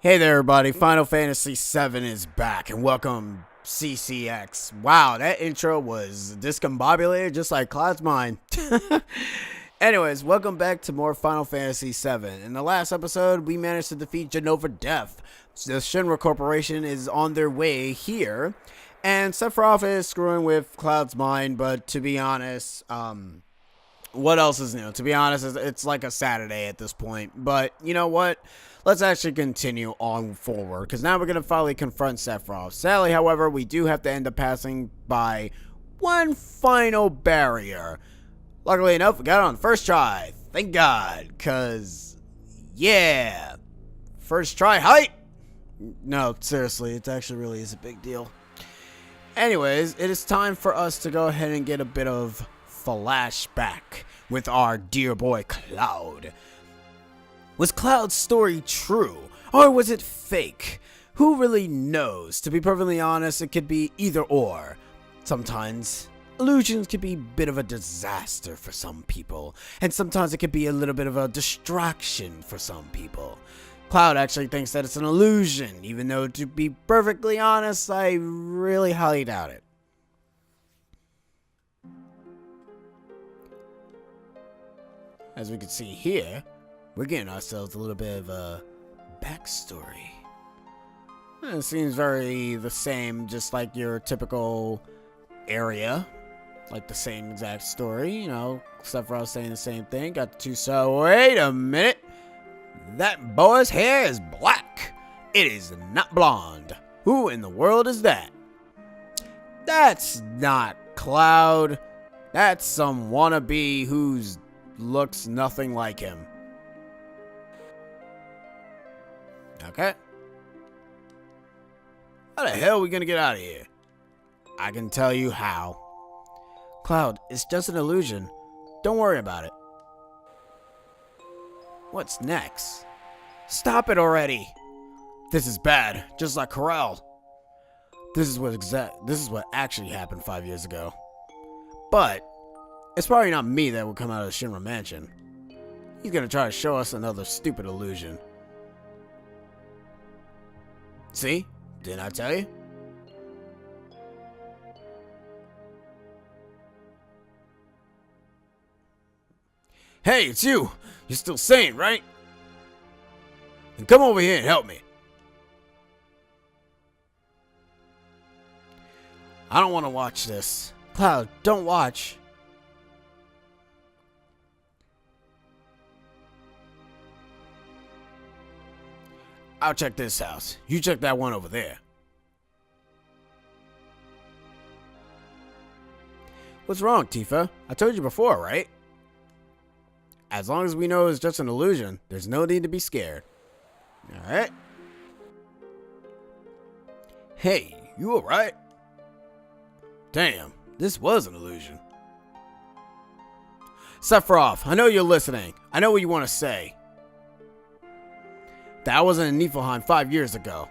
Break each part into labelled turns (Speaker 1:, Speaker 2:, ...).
Speaker 1: Hey there, everybody. Final Fantasy VII is back, and welcome CCX. Wow, that intro was discombobulated just like Cloud's mind. Anyways, welcome back to more Final Fantasy VII. In the last episode, we managed to defeat Genova Death. The Shinra Corporation is on their way here, and Sephiroth is screwing with Cloud's mind, but to be honest, what else is new? To be honest, it's like a Saturday at this point. But you know what? Let's actually continue on forward, because now we're going to finally confront Sephiroth. Sadly, however, we do have to end up passing by one final barrier. Luckily enough, we got it on the first try. Thank God, because, yeah. First try height? No, seriously, it actually really is a big deal. Anyways, it is time for us to go ahead and get a bit of flashback with our dear boy Cloud. Was Cloud's story true, or was it fake? Who really knows? To be perfectly honest, it could be either or. Sometimes illusions could be a bit of a disaster for some people, and sometimes it could be a little bit of a distraction for some people. Cloud actually thinks that it's an illusion, even though, to be perfectly honest, I really highly doubt it. As we can see here, we're getting ourselves a little bit of a backstory. It seems very the same, just like your typical area. Like the same exact story, you know, Sephiroth saying the same thing. Got the two, so wait a minute. That boy's hair is black. It is not blonde. Who in the world is that? That's not Cloud. That's some wannabe who's looks nothing like him. Okay. How the hell are we gonna get out of here? I can tell you how. Cloud, it's just an illusion. Don't worry about it. What's next? Stop it already. This is bad, just like Corel. This is what actually happened 5 years ago. But it's probably not me that will come out of the Shinra Mansion. He's gonna try to show us another stupid illusion. See? Didn't I tell you? Hey, it's you! You're still sane, right? Then come over here and help me. I don't want to watch this. Cloud, don't watch. I'll check this house. You check that one over there. What's wrong, Tifa? I told you before, right? As long as we know it's just an illusion, there's no need to be scared. Alright? Hey, you alright? Damn, this was an illusion. Sephiroth, I know you're listening. I know what you want to say. That wasn't in Niflheim 5 years ago.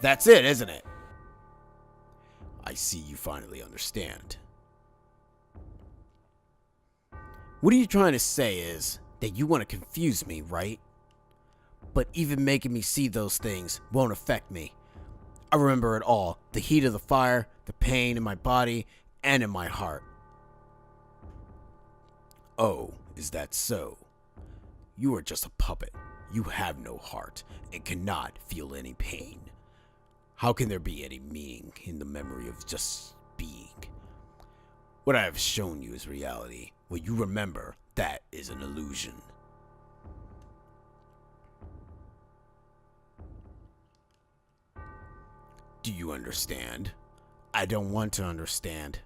Speaker 1: That's it, isn't it? I see you finally understand. What are you trying to say is that you want to confuse me, right? But even making me see those things won't affect me. I remember it all. The heat of the fire, the pain in my body, and in my heart. Oh, is that so? You are just a puppet. You have no heart and cannot feel any pain. How can there be any meaning in the memory of just being? What I have shown you is reality. What you remember, that is an illusion. Do you understand? I don't want to understand.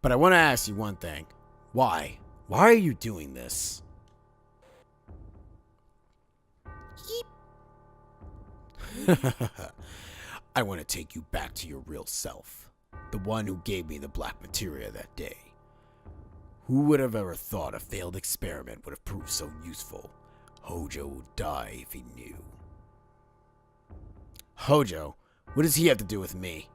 Speaker 1: But I want to ask you one thing. Why? Why are you doing this? I want to take you back to your real self. The one who gave me the black materia that day. Who would have ever thought a failed experiment would have proved so useful? Hojo would die if he knew. Hojo? What does he have to do with me?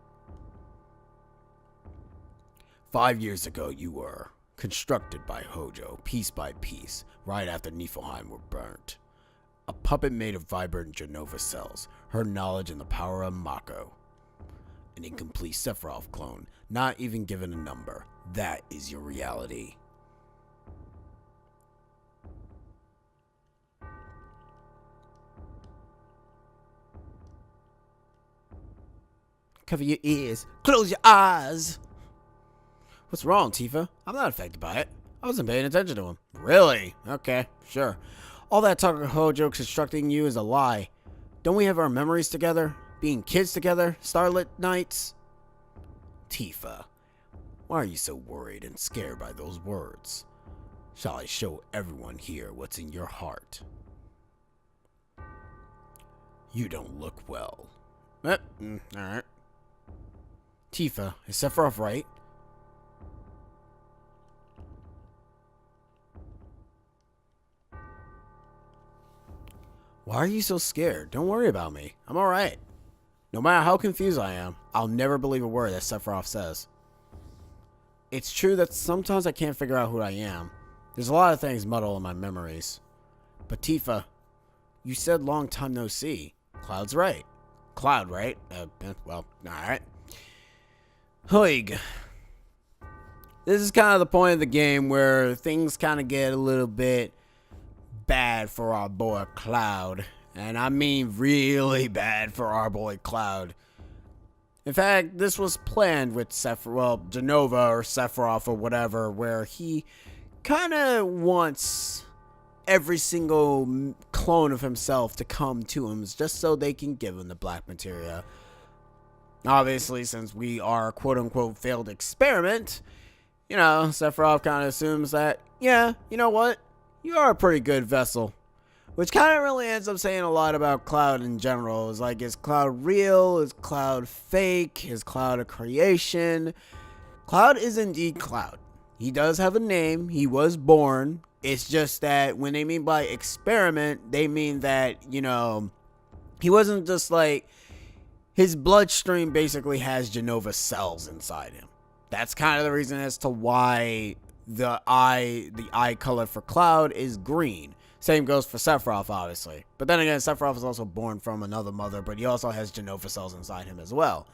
Speaker 1: 5 years ago you were constructed by Hojo, piece by piece, right after Niflheim were burnt. A puppet made of vibrant Genova cells. Her knowledge and the power of Mako. An incomplete Sephiroth clone, not even given a number. That is your reality. Cover your ears. Close your eyes. What's wrong, Tifa? I'm not affected by it. I wasn't paying attention to him. Really? Okay, sure. All that talk of Hojo constructing you is a lie. Don't we have our memories together? Being kids together? Starlit nights? Tifa, why are you so worried and scared by those words? Shall I show everyone here what's in your heart? You don't look well. Alright. Tifa, is Sephiroth right? Why are you so scared? Don't worry about me. I'm alright. No matter how confused I am, I'll never believe a word that Sephiroth says. It's true that sometimes I can't figure out who I am. There's a lot of things muddle in my memories. But Tifa, you said long time no see. Cloud's right. Cloud, right? Well, alright. Hoig. This is kind of the point of the game where things kind of get a little bit bad for our boy Cloud. And I mean really bad for our boy Cloud. In fact, this was planned with Genova or Sephiroth or whatever, where he kind of wants every single clone of himself to come to him just so they can give him the black materia. Obviously, since we are quote-unquote failed experiment, you know, Sephiroth kind of assumes that, yeah, you know what? You are a pretty good vessel. Which kind of really ends up saying a lot about Cloud in general. It's like, is Cloud real? Is Cloud fake? Is Cloud a creation? Cloud is indeed Cloud. He does have a name. He was born. It's just that when they mean by experiment, they mean that, you know, he wasn't just like, his bloodstream basically has Genova cells inside him. That's kind of the reason as to why the eye color for Cloud is green. Same goes for Sephiroth, obviously. But then again, Sephiroth is also born from another mother, but he also has Genova cells inside him as well.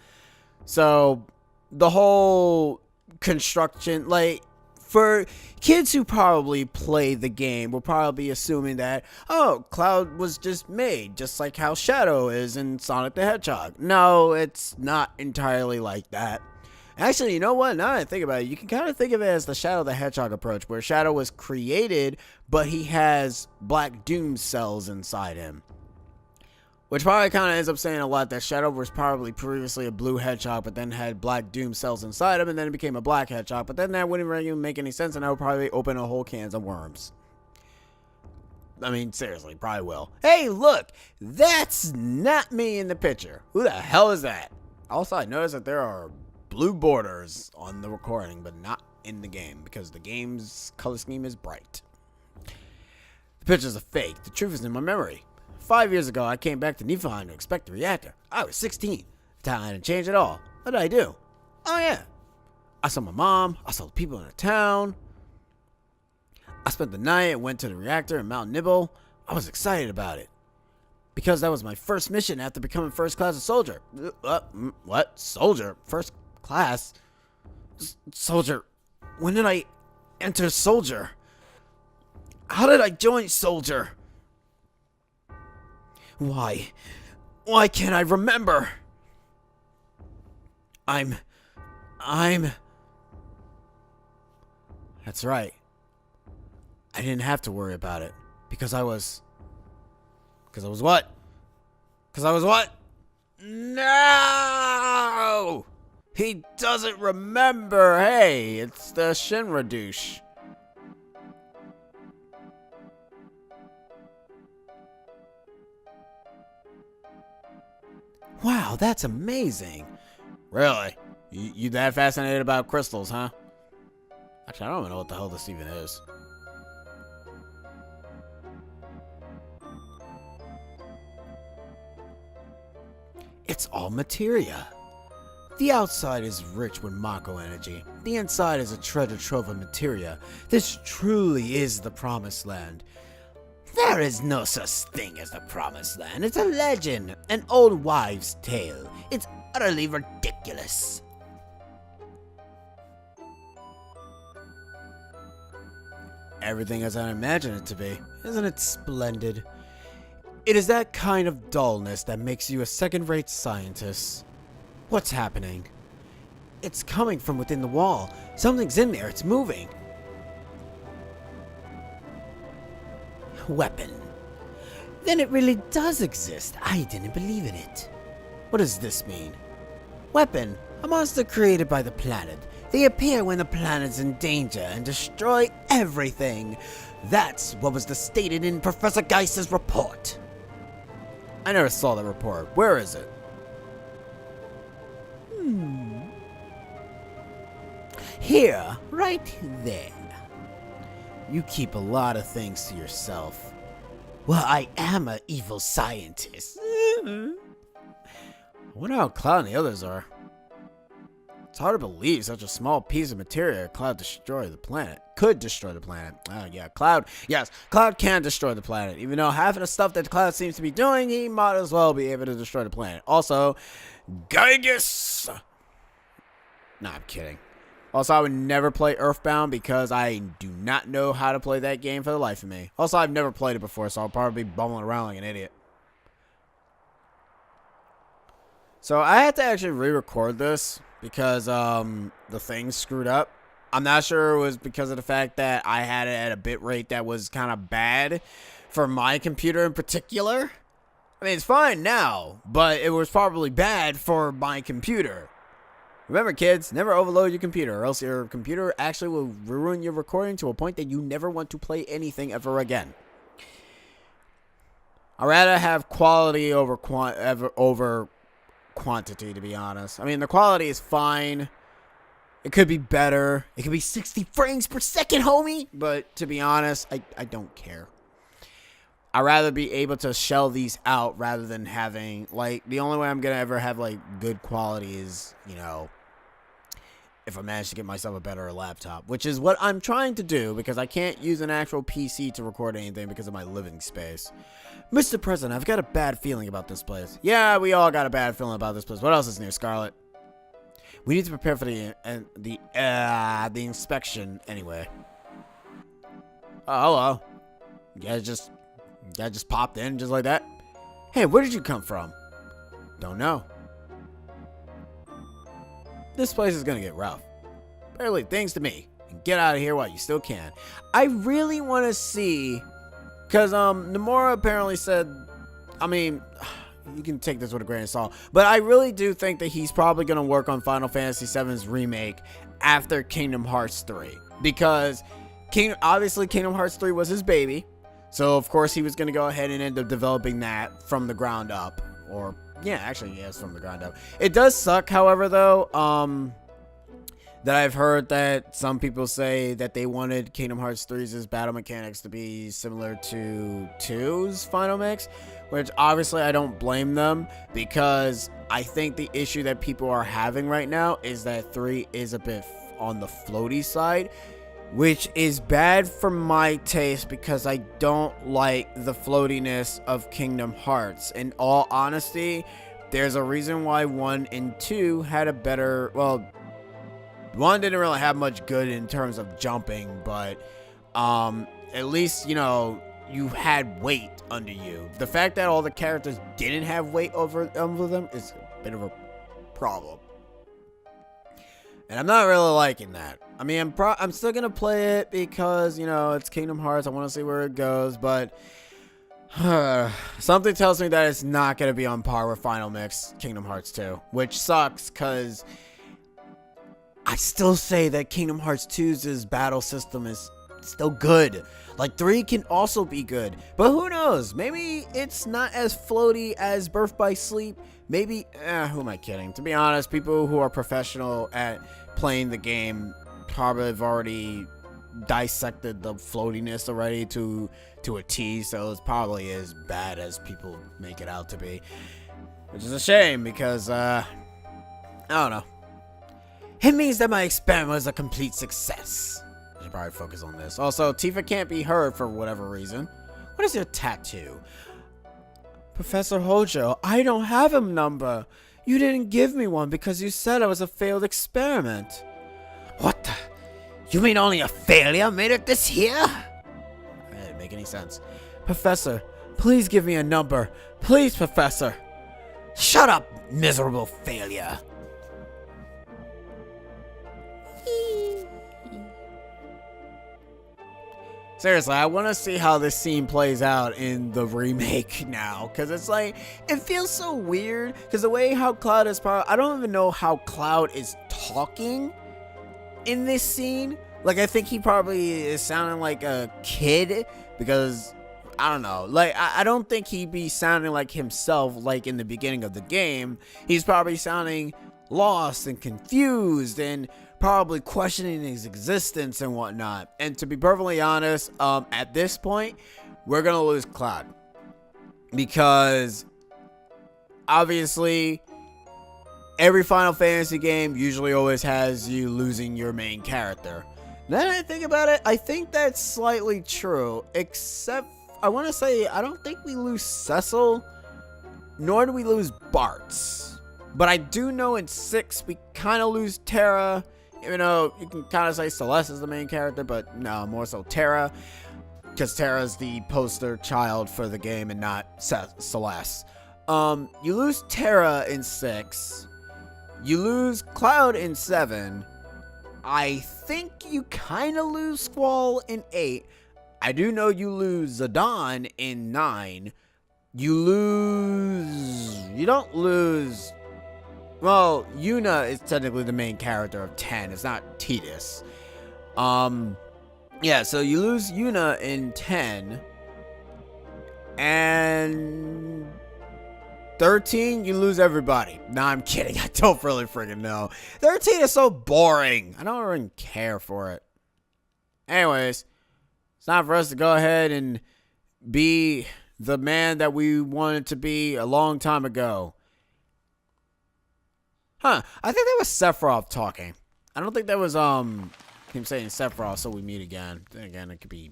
Speaker 1: So, the whole construction, like, for kids who probably play the game, will probably be assuming that, oh, Cloud was just made, just like how Shadow is in Sonic the Hedgehog. No, it's not entirely like that. Actually, you know what? Now that I think about it, you can kind of think of it as the Shadow the Hedgehog approach, where Shadow was created, but he has Black Doom cells inside him. Which probably kind of ends up saying a lot that Shadow was probably previously a blue hedgehog, but then had Black Doom cells inside him, and then it became a black hedgehog. But then that wouldn't really make any sense, and that would probably open a whole cans of worms. I mean, seriously, probably will. Hey, look! That's not me in the picture. Who the hell is that? Also, I noticed that there are blue borders on the recording, but not in the game, because the game's color scheme is bright. The pictures are fake. The truth is in my memory. 5 years ago, I came back to Niflheim to inspect the reactor. I was 16. The town hadn't changed at all. What did I do? Oh yeah. I saw my mom. I saw the people in the town. I spent the night and went to the reactor in Mount Nibble. I was excited about it. Because that was my first mission after becoming first class a soldier. What? Soldier? First class? Soldier? When did I enter soldier? How did I join soldier? Why? Why can't I remember? I'm... That's right. I didn't have to worry about it. Because I was what? Because I was what? No! He doesn't remember. Hey, it's the Shinra douche. Wow, that's amazing. Really? You that fascinated about crystals, huh? Actually, I don't even know what the hell this even is. It's all materia. The outside is rich with Mako energy. The inside is a treasure trove of materia. This truly is the promised land. There is no such thing as the Promised Land. It's a legend, an old wives' tale. It's utterly ridiculous. Everything as I imagined it to be. Isn't it splendid? It is that kind of dullness that makes you a second-rate scientist. What's happening? It's coming from within the wall. Something's in there. It's moving. Weapon. Then it really does exist. I didn't believe in it. What does this mean? Weapon. A monster created by the planet. They appear when the planet's in danger and destroy everything. That's what was stated in Professor Geiss's report. I never saw the report. Where is it? Here, right there. You keep a lot of things to yourself. Well, I am an evil scientist. I wonder how Cloud and the others are. It's hard to believe such a small piece of material could destroy the planet. Oh, yeah, Cloud. Yes, Cloud can destroy the planet. Even though half of the stuff that Cloud seems to be doing, he might as well be able to destroy the planet. Also, Gygus. Nah, I'm kidding. Also, I would never play Earthbound because I do not know how to play that game for the life of me. Also, I've never played it before, so I'll probably be bumbling around like an idiot. So I had to actually re-record this because the thing screwed up. I'm not sure it was because of the fact that I had it at a bit rate that was kind of bad for my computer in particular. I mean, it's fine now, but it was probably bad for my computer. Remember, kids, never overload your computer, or else your computer actually will ruin your recording to a point that you never want to play anything ever again. I'd rather have quality over quantity, to be honest. I mean, the quality is fine. It could be better. It could be 60 frames per second, homie. But to be honest, I don't care. I'd rather be able to shell these out rather than having, like, the only way I'm going to ever have, like, good quality is, you know, if I manage to get myself a better laptop, which is what I'm trying to do because I can't use an actual PC to record anything because of my living space. Mr. President, I've got a bad feeling about this place. Yeah, we all got a bad feeling about this place. What else is new, Scarlet? We need to prepare for the inspection anyway. Oh, hello. You guys just popped in just like that? Hey, where did you come from? Don't know. This place is gonna get rough. Better leave things to me and get out of here while you still can. I really want to see, because Nomura apparently said, I mean, you can take this with a grain of salt, but I really do think that he's probably gonna work on Final Fantasy VII's remake after Kingdom Hearts 3, because obviously Kingdom Hearts 3 was his baby, so of course he was gonna go ahead and end up developing that from the ground up, or yeah, actually, yes, from the ground up. It does suck, however, though, that I've heard that some people say that they wanted Kingdom Hearts 3's battle mechanics to be similar to 2's final mix, which obviously I don't blame them, because I think the issue that people are having right now is that 3 is a bit on the floaty side, which is bad for my taste because I don't like the floatiness of Kingdom Hearts. In all honesty, there's a reason why 1 and 2 had a better, well, 1 didn't really have much good in terms of jumping, but at least, you know, you had weight under you. The fact that all the characters didn't have weight over them is a bit of a problem. And I'm not really liking that. I mean, I'm still going to play it because, you know, it's Kingdom Hearts. I want to see where it goes, but something tells me that it's not going to be on par with Final Mix Kingdom Hearts 2, which sucks because I still say that Kingdom Hearts 2's battle system is still good. Like, 3 can also be good, but who knows? Maybe it's not as floaty as Birth by Sleep. Maybe, who am I kidding? To be honest, people who are professional at playing the game probably have already dissected the floatiness already to a T, so it's probably as bad as people make it out to be. Which is a shame, because, I don't know. It means that my experiment was a complete success. I should probably focus on this. Also, Tifa can't be heard for whatever reason. What is your tattoo? Professor Hojo, I don't have a number. You didn't give me one because you said I was a failed experiment. What the? You mean only a failure made it this year? That didn't make any sense. Professor, please give me a number. Please, Professor. Shut up, miserable failure. Seriously, I want to see how this scene plays out in the remake now. Because it's like, it feels so weird. Because the way how Cloud is I don't even know how Cloud is talking in this scene. Like, I think he probably is sounding like a kid. Because, I don't know. Like, I don't think he'd be sounding like himself like in the beginning of the game. He's probably sounding lost and confused and probably questioning his existence and whatnot. And to be perfectly honest, at this point, we're gonna lose Cloud. Because obviously, every Final Fantasy game usually always has you losing your main character. Now that I think about it, I think that's slightly true. Except, I want to say, I don't think we lose Cecil, nor do we lose Bartz. But I do know in 6, we kind of lose Terra. Even though you can kind of say Celeste is the main character, but no, more so Terra. Because Terra's the poster child for the game and not Celeste. You lose Terra in 6. You lose Cloud in 7. I think you kind of lose Squall in 8. I do know you lose Zidane in 9. You don't lose... Well, Yuna is technically the main character of 10. It's not Tidus. Yeah, so you lose Yuna in 10. And 13, you lose everybody. Nah, I'm kidding. I don't really freaking know. 13 is so boring. I don't even care for it. Anyways, it's time for us to go ahead and be the man that we wanted to be a long time ago. Huh, I think that was Sephiroth talking. I don't think that was, him saying Sephiroth, so we meet again. Then again, it could be,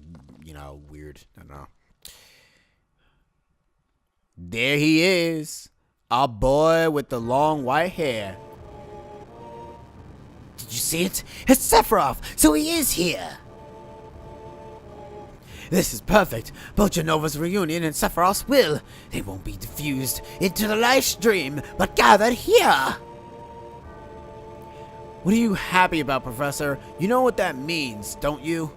Speaker 1: weird. I don't know. There he is. Our boy with the long white hair. Did you see it? It's Sephiroth, so he is here. This is perfect. Both Jenova's reunion and Sephiroth's will. They won't be diffused into the live stream, but gathered here. What are you happy about, Professor? You know what that means, don't you?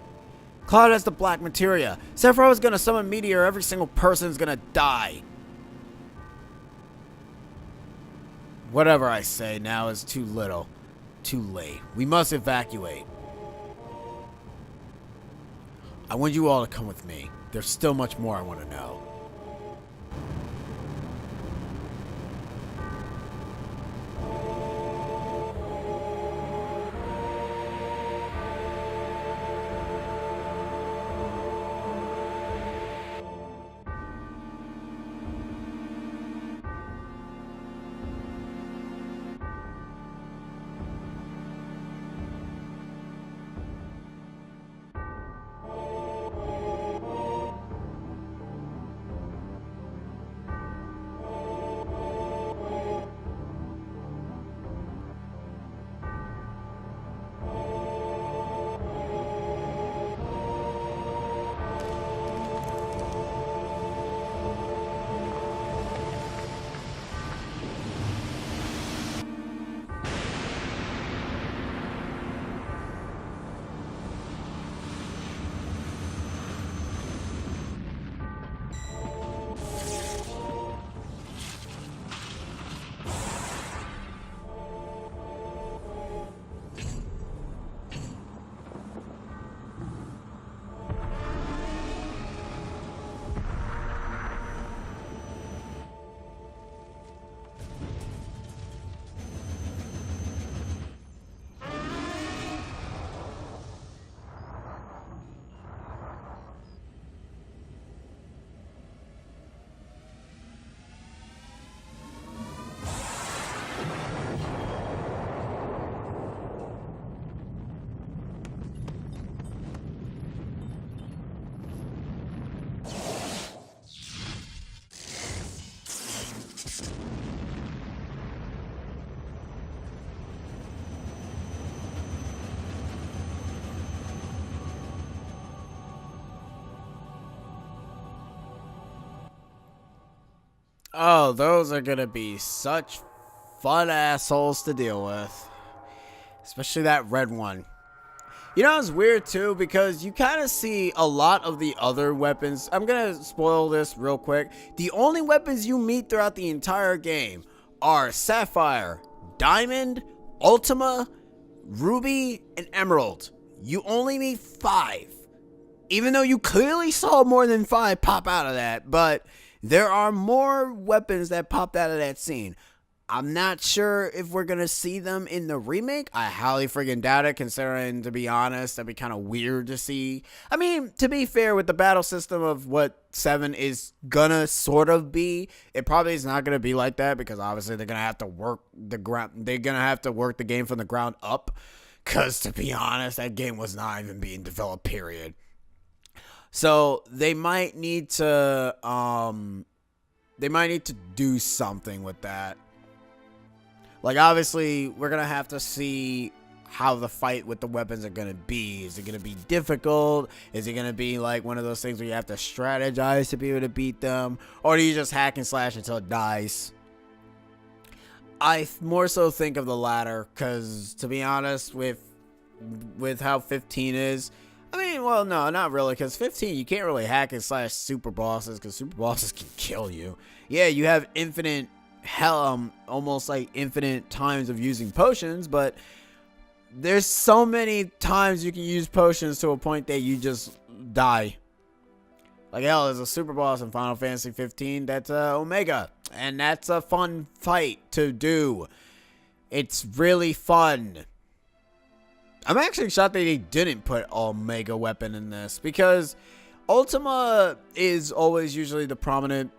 Speaker 1: Cloud has the black materia. Sephiroth is gonna summon Meteor. Every single person is gonna die. Whatever I say now is too little. Too late. We must evacuate. I want you all to come with me. There's still much more I want to know. Oh, those are gonna be such fun assholes to deal with. Especially that red one. You know, it's weird too because you kind of see a lot of the other weapons. I'm gonna spoil this real quick. The only weapons you meet throughout the entire game are Sapphire, Diamond, Ultima, Ruby, and Emerald. You only meet 5. Even though you clearly saw more than 5 pop out of that, but there are more weapons that popped out of that scene. I'm not sure if we're going to see them in the remake. I highly friggin' doubt it, considering, to be honest, that'd be kind of weird to see. I mean, to be fair, with the battle system of what 7 is gonna sort of be, it probably is not going to be like that, because obviously they're going to have to work the ground. They're going to have to work the game from the ground up, because to be honest, that game was not even being developed, period. So they might need to do something with that. Like, obviously, we're going to have to see how the fight with the weapons are going to be. Is it going to be difficult? Is it going to be like one of those things where you have to strategize to be able to beat them? Or do you just hack and slash until it dies? I more so think of the latter, because to be honest, with how 15 is, I mean, well, no, not really, because 15, you can't really hack and slash super bosses, because super bosses can kill you. Yeah, you have infinite almost like infinite times of using potions, but there's so many times you can use potions to a point that you just die. Like, hell, there's a super boss in Final Fantasy 15 that's Omega, and that's a fun fight to do. It's really fun. I'm actually shocked that they didn't put Omega weapon in this, because Ultima is always usually the prominent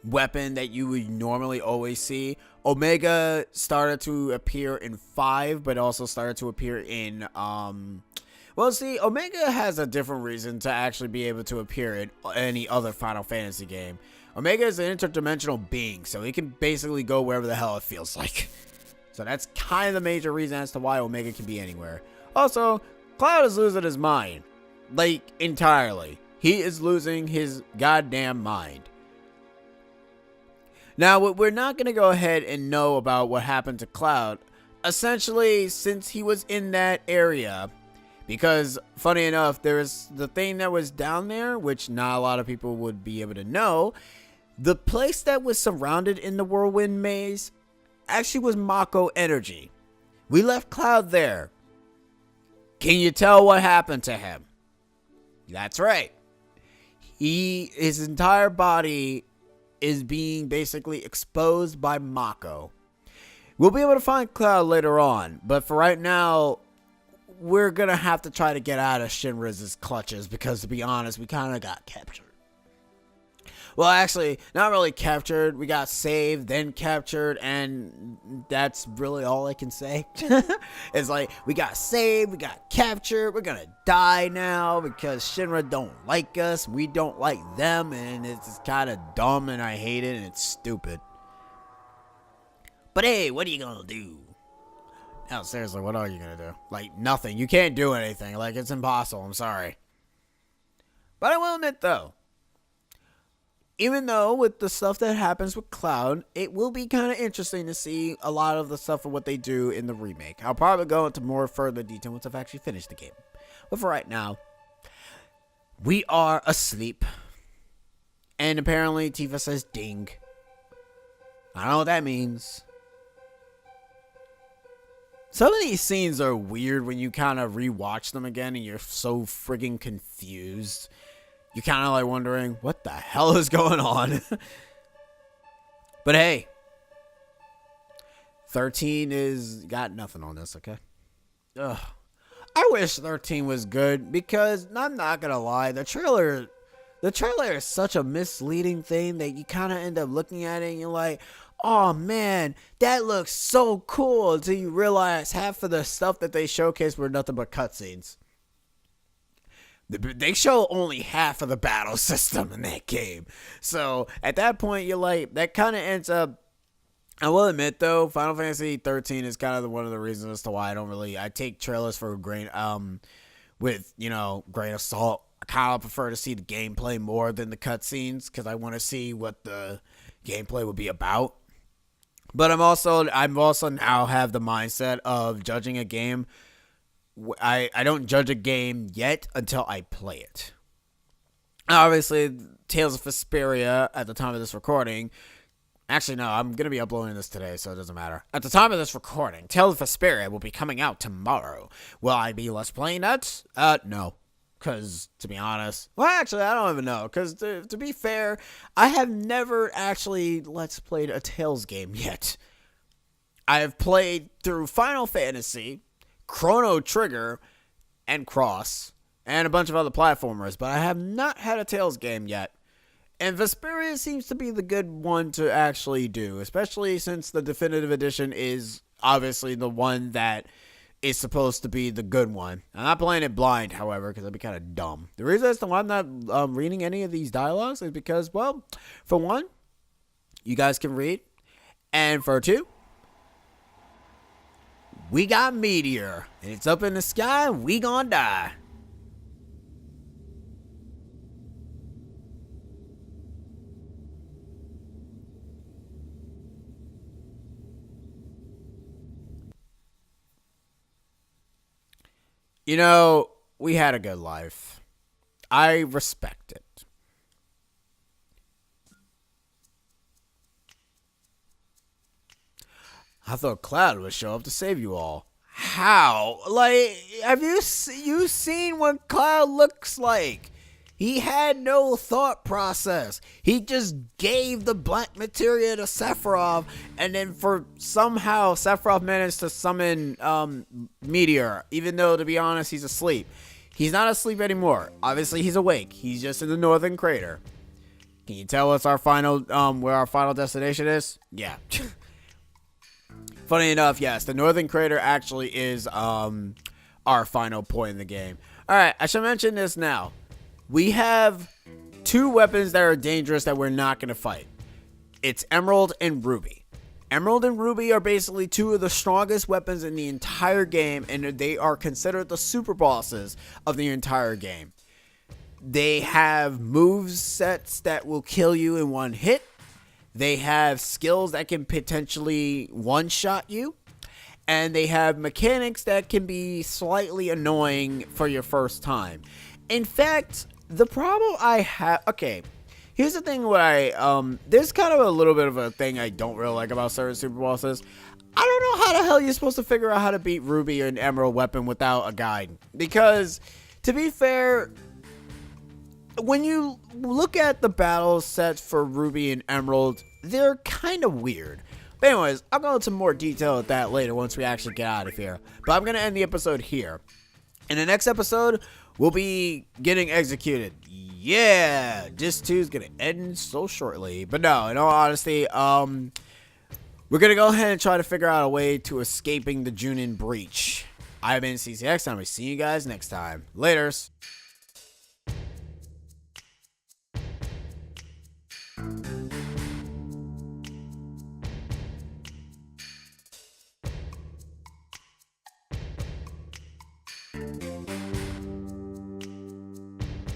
Speaker 1: weapon that you would normally always see. Omega started to appear in 5, but also started to appear in well, see, Omega has a different reason to actually be able to appear in any other Final Fantasy game. Omega is an interdimensional being, so he can basically go wherever the hell it feels like. So that's kind of the major reason as to why Omega can be anywhere. Also, Cloud is losing his mind. Like, entirely. He is losing his goddamn mind. Now, we're not going to go ahead and know about what happened to Cloud, essentially, since he was in that area. Because, funny enough, there is the thing that was down there, which not a lot of people would be able to know. The place that was surrounded in the Whirlwind Maze actually was Mako Energy. We left Cloud there. Can you tell what happened to him? That's right. His entire body is being basically exposed by Mako. We'll be able to find Cloud later on, but for right now, we're gonna have to try to get out of Shinra's clutches, because to be honest, we kind of got captured. Well, actually, not really captured. We got saved, then captured, and that's really all I can say. It's like, we got saved, we got captured, we're gonna die now because Shinra don't like us, we don't like them, and it's kind of dumb, and I hate it, and it's stupid. But hey, what are you gonna do? No, seriously, what are you gonna do? Like, nothing. You can't do anything. Like, it's impossible. I'm sorry. But I will admit, though, even though with the stuff that happens with Cloud, it will be kind of interesting to see a lot of the stuff of what they do in the remake. I'll probably go into more further detail once I've actually finished the game. But for right now, we are asleep. And apparently Tifa says ding. I don't know what that means. Some of these scenes are weird when you kind of rewatch them again and you're so friggin' confused. You're kind of like wondering, what the hell is going on? But hey, 13 is got nothing on this, okay? Ugh. I wish 13 was good, because I'm not gonna lie, the trailer is such a misleading thing that you kind of end up looking at it and you're like, oh man, that looks so cool, until you realize half of the stuff that they showcased were nothing but cutscenes. They show only half of the battle system in that game. So at that point, you're like, that kind of ends up. I will admit though, Final Fantasy 13 is kind of one of the reasons as to why I take trailers for a grain, with, grain of salt. I kind of prefer to see the gameplay more than the cutscenes because I want to see what the gameplay would be about. But I'm also now have the mindset of judging a game. I don't judge a game yet until I play it. Obviously, Tales of Vesperia at the time of this recording. Actually, no, I'm going to be uploading this today, so it doesn't matter. At the time of this recording, Tales of Vesperia will be coming out tomorrow. Will I be Let's Playing that? No. Because, to be honest, well, actually, I don't even know. Because, to be fair, I have never actually Let's Played a Tales game yet. I have played through Final Fantasy, Chrono Trigger, and Cross, and a bunch of other platformers, but I have not had a Tales game yet. And Vesperia seems to be the good one to actually do, especially since the definitive edition is obviously the one that is supposed to be the good one. I'm not playing it blind, however, because that'd be kind of dumb. The reason as to why I'm not reading any of these dialogues is because, well, for one, you guys can read, and for two, we got Meteor, and it's up in the sky, and we gonna die. You know, we had a good life. I respect it. I thought Cloud would show up to save you all. How? Like, have you seen what Cloud looks like? He had no thought process. He just gave the black materia to Sephiroth, and then somehow Sephiroth managed to summon Meteor, even though, to be honest, he's asleep. He's not asleep anymore. Obviously, he's awake. He's just in the northern crater. Can you tell us our final where our final destination is? Yeah. Funny enough, yes, the northern crater actually is our final point in the game. All right, I should mention this now. We have two weapons that are dangerous that we're not going to fight. It's Emerald and Ruby. Emerald and Ruby are basically two of the strongest weapons in the entire game, and they are considered the super bosses of the entire game. They have moves sets that will kill you in one hit. They have skills that can potentially one-shot you. And they have mechanics that can be slightly annoying for your first time. In fact, the problem I have... Okay, here's the thing where there's kind of a little bit of a thing I don't really like about certain super bosses. I don't know how the hell you're supposed to figure out how to beat Ruby and Emerald weapon without a guide. Because, to be fair... When you look at the battle sets for Ruby and Emerald, they're kind of weird. But anyways, I'll go into more detail with that later once we actually get out of here. But I'm going to end the episode here. In the next episode, we'll be getting executed. Yeah, this too is going to end so shortly. But no, in all honesty, we're going to go ahead and try to figure out a way to escaping the Junin breach. I've been CCX, and I'll be seeing you guys next time. Laters.